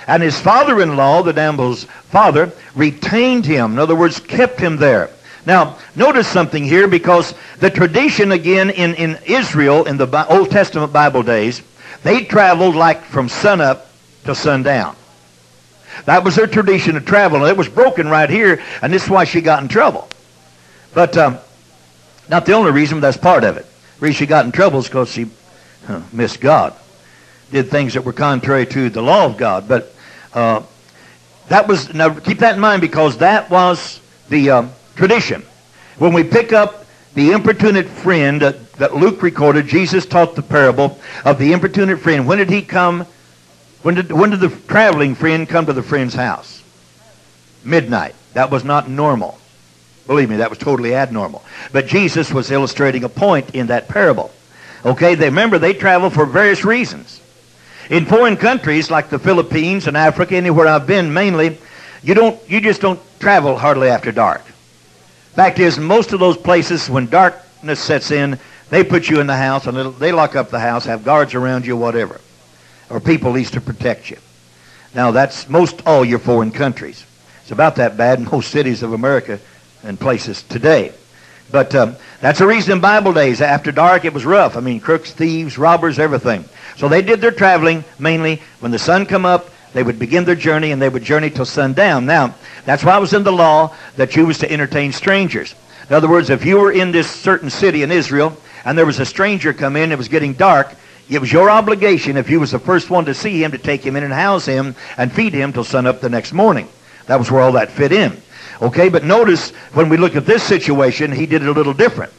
And his father-in-law, the damsel's father, retained him. In other words, kept him there. Now, notice something here, because the tradition again in Israel in the Old Testament Bible days, they traveled like from sunup to sundown. That was their tradition of travel. And it was broken right here, and this is why she got in trouble. But not the only reason, but that's part of it. The reason she got in trouble is because she missed God. Did things that were contrary to the law of God. But that was, now keep that in mind, because that was the tradition. When we pick up the importunate friend that Luke recorded, Jesus taught the parable of the importunate friend. When did he come? When did the traveling friend come to the friend's house? Midnight. That was not normal. Believe me, that was totally abnormal. But Jesus was illustrating a point in that parable. Okay, remember, they travel for various reasons. In foreign countries like the Philippines and Africa, anywhere I've been mainly, you just don't travel hardly after dark. Fact is, most of those places, when darkness sets in, they put you in the house, and they lock up the house, have guards around you, whatever. Or people at least to protect you. Now, that's most all your foreign countries. It's about that bad in most cities of America and places today. But that's the reason in Bible days, after dark, it was rough. I mean, crooks, thieves, robbers, everything. So they did their traveling mainly when the sun come up. They would begin their journey, and they would journey till sundown. Now, that's why it was in the law that you was to entertain strangers. In other words, if you were in this certain city in Israel, and there was a stranger come in, it was getting dark, it was your obligation, if you was the first one to see him, to take him in and house him and feed him till sun up the next morning. That was where all that fit in. Okay, but notice when we look at this situation, he did it a little different.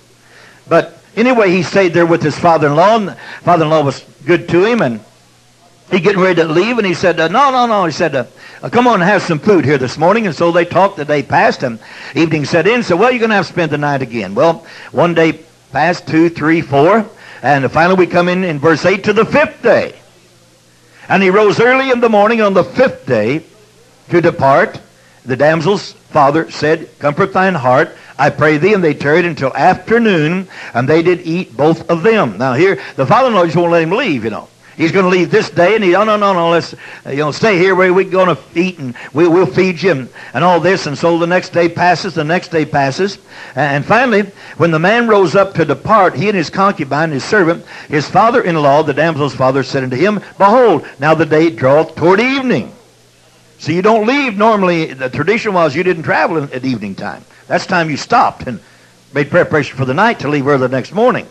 But anyway, he stayed there with his father-in-law, and the father-in-law was good to him, and he getting ready to leave, and he said, no. He said, come on and have some food here this morning. And so they talked. The day passed, and evening set in. So, well, you're going to have to spend the night again. Well, one day passed, 2, 3, 4. And finally we come in verse 8 to the 5th day. And he rose early in the morning on the 5th day to depart. The damsel's father said, comfort thine heart, I pray thee. And they tarried until afternoon, and they did eat both of them. Now here, the father-in-law just won't let him leave, you know. He's going to leave this day, and no, let's stay here where we're going to eat, and we'll feed you, and all this. And so the next day passes, and finally, when the man rose up to depart, he and his concubine, his servant, his father-in-law, the damsel's father, said unto him, behold, now the day draweth toward evening. So you don't leave normally. The tradition was you didn't travel at evening time. That's time you stopped and made preparation for the night to leave early the next morning.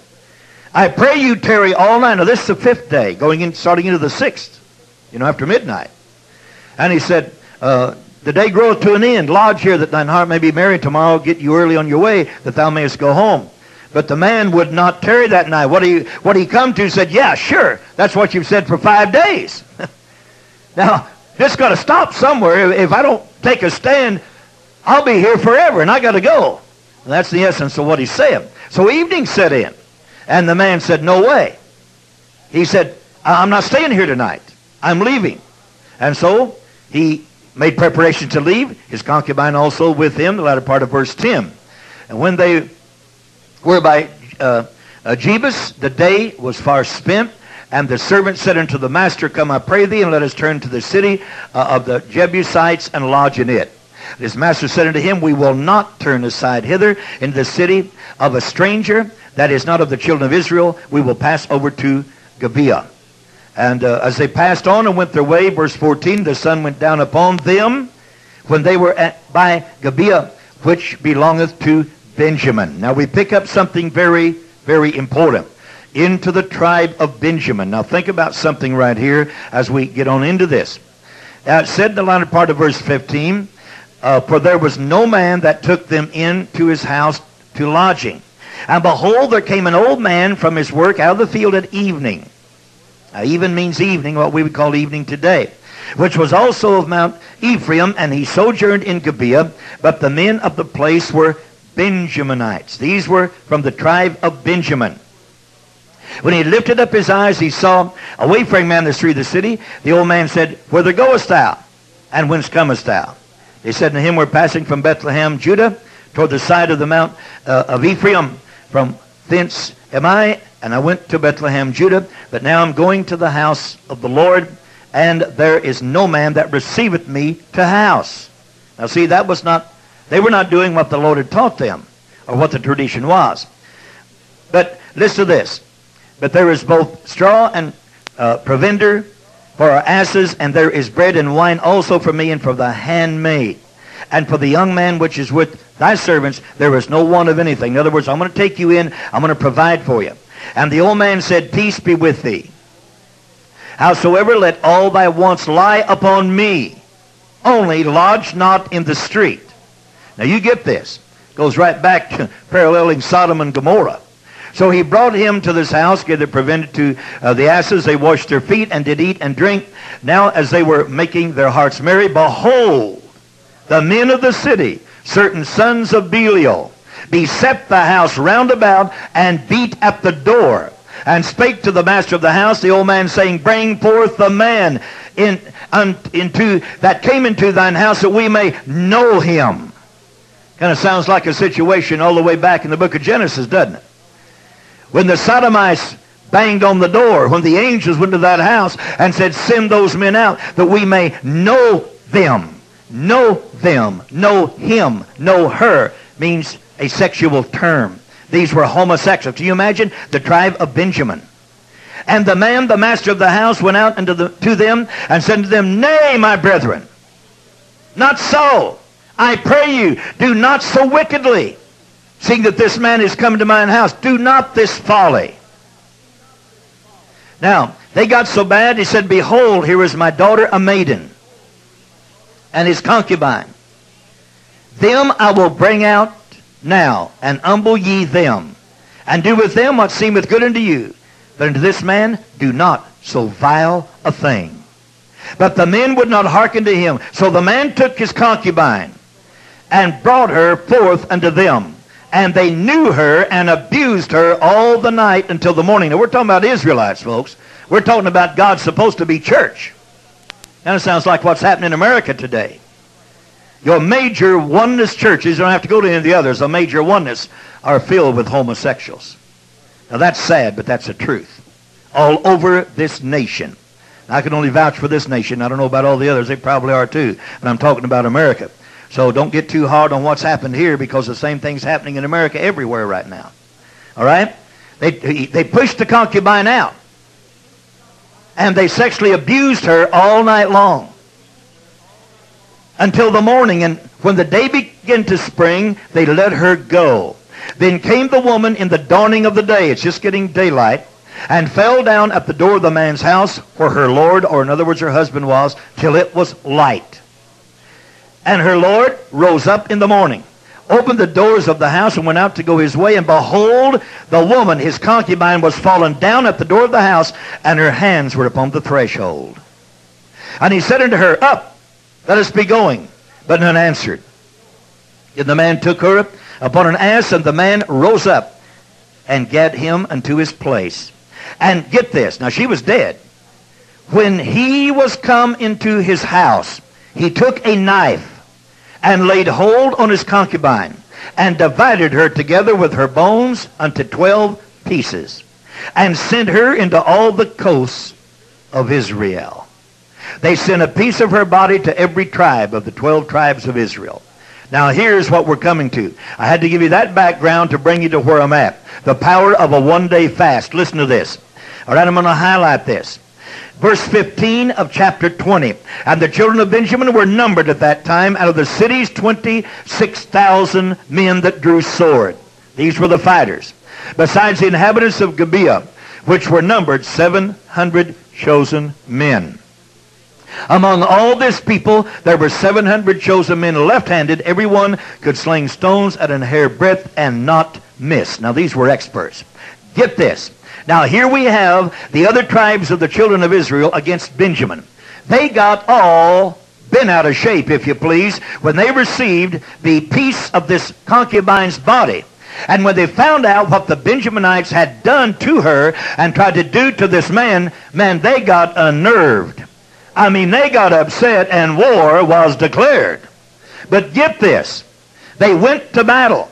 I pray you tarry all night. Now this is the 5th day, starting into the 6th, after midnight. And he said, the day groweth to an end. Lodge here that thine heart may be merry. Tomorrow get you early on your way, that thou mayest go home. But the man would not tarry that night. What he come to said, yeah, sure. That's what you've said for 5 days. Now, this got to stop somewhere. If I don't take a stand, I'll be here forever, and I got to go. And that's the essence of what he's saying. So evening set in. And the man said, no way. He said, I'm not staying here tonight. I'm leaving. And so he made preparation to leave. His concubine also with him, the latter part of verse 10. And when they were by Jebus, the day was far spent. And the servant said unto the master, come, I pray thee, and let us turn to the city of the Jebusites and lodge in it. His master said unto him, we will not turn aside hither into the city of a stranger that is not of the children of Israel. We will pass over to Gibeah. And as they passed on and went their way, verse 14, the sun went down upon them when they were by Gibeah, which belongeth to Benjamin. Now we pick up something very, very important. Into the tribe of Benjamin. Now think about something right here as we get on into this. Now it said in the latter part of verse 15, for there was no man that took them into his house to lodging. And behold, there came an old man from his work out of the field at evening. Now, even means evening, what we would call evening today. Which was also of Mount Ephraim, and he sojourned in Gibeah. But the men of the place were Benjaminites. These were from the tribe of Benjamin. When he lifted up his eyes, he saw a wayfaring man in the street of the city. The old man said, whither goest thou? And whence comest thou? They said to him, we're passing from Bethlehem, Judah, toward the side of the Mount of Ephraim. From thence am I, and I went to Bethlehem, Judah, but now I'm going to the house of the Lord, and there is no man that receiveth me to house. Now see, that was not, they were not doing what the Lord had taught them, or what the tradition was. But listen to this. But there is both straw and provender for our asses, and there is bread and wine also for me and for the handmaid. And for the young man which is with thy servants, there is no want of anything. In other words, I'm going to take you in, I'm going to provide for you. And the old man said, peace be with thee. Howsoever, let all thy wants lie upon me. Only lodge not in the street. Now you get this. Goes right back to paralleling Sodom and Gomorrah. So he brought him to this house, gave the provender to the asses. They washed their feet and did eat and drink. Now as they were making their hearts merry, behold, the men of the city, certain sons of Belial, beset the house round about and beat at the door, and spake to the master of the house, the old man, saying, bring forth the man that came into thine house, that we may know him. Kind of sounds like a situation all the way back in the book of Genesis, doesn't it? When the Sodomites banged on the door, when the angels went to that house and said, send those men out that we may know them. Know them. Know him. Know her means a sexual term. These were homosexuals. Can you imagine? The tribe of Benjamin. And the man, the master of the house, went out to them and said to them, nay, my brethren, not so. I pray you, do not so wickedly. Seeing that this man is come to mine house, do not this folly. Now, they got so bad, he said, behold, here is my daughter, a maiden, and his concubine. Them I will bring out now, and humble ye them, and do with them what seemeth good unto you. But unto this man do not so vile a thing. But the men would not hearken to him. So the man took his concubine, and brought her forth unto them. And they knew her and abused her all the night until the morning. Now we're talking about Israelites, folks. We're talking about God's supposed to be church. Kind of sounds like what's happening in America today. Your major oneness churches, you don't have to go to any of the others, the major oneness are filled with homosexuals. Now that's sad, but that's the truth. All over this nation. I can only vouch for this nation. I don't know about all the others. They probably are too. But I'm talking about America. So don't get too hard on what's happened here, because the same thing's happening in America everywhere right now. All right? They pushed the concubine out. And they sexually abused her all night long. Until the morning. And when the day began to spring, they let her go. Then came the woman in the dawning of the day. It's just getting daylight. And fell down at the door of the man's house where her lord, or in other words her husband, was, till it was light. And her lord rose up in the morning, opened the doors of the house, and went out to go his way. And behold, the woman, his concubine, was fallen down at the door of the house, and her hands were upon the threshold. And he said unto her, up, let us be going. But none answered. And the man took her upon an ass, and the man rose up and gat him unto his place. And get this, now she was dead. When he was come into his house, he took a knife and laid hold on his concubine, and divided her together with her bones unto 12 pieces, and sent her into all the coasts of Israel. They sent a piece of her body to every tribe of the 12 tribes of Israel. Now here's what we're coming to. I had to give you that background to bring you to where I'm at. The power of a one-day fast. Listen to this. All right, I'm going to highlight this. Verse 15 of chapter 20. And the children of Benjamin were numbered at that time out of the cities 26,000 men that drew sword. These were the fighters. Besides the inhabitants of Gibeah, which were numbered 700 chosen men. Among all this people, there were 700 chosen men left-handed. Every one could sling stones at an hair breadth and not miss. Now these were experts. Get this. Now here we have the other tribes of the children of Israel against Benjamin. They got all bent out of shape, if you please, when they received the piece of this concubine's body. And when they found out what the Benjaminites had done to her and tried to do to this man, they got unnerved. I mean, they got upset and war was declared. But get this. They went to battle.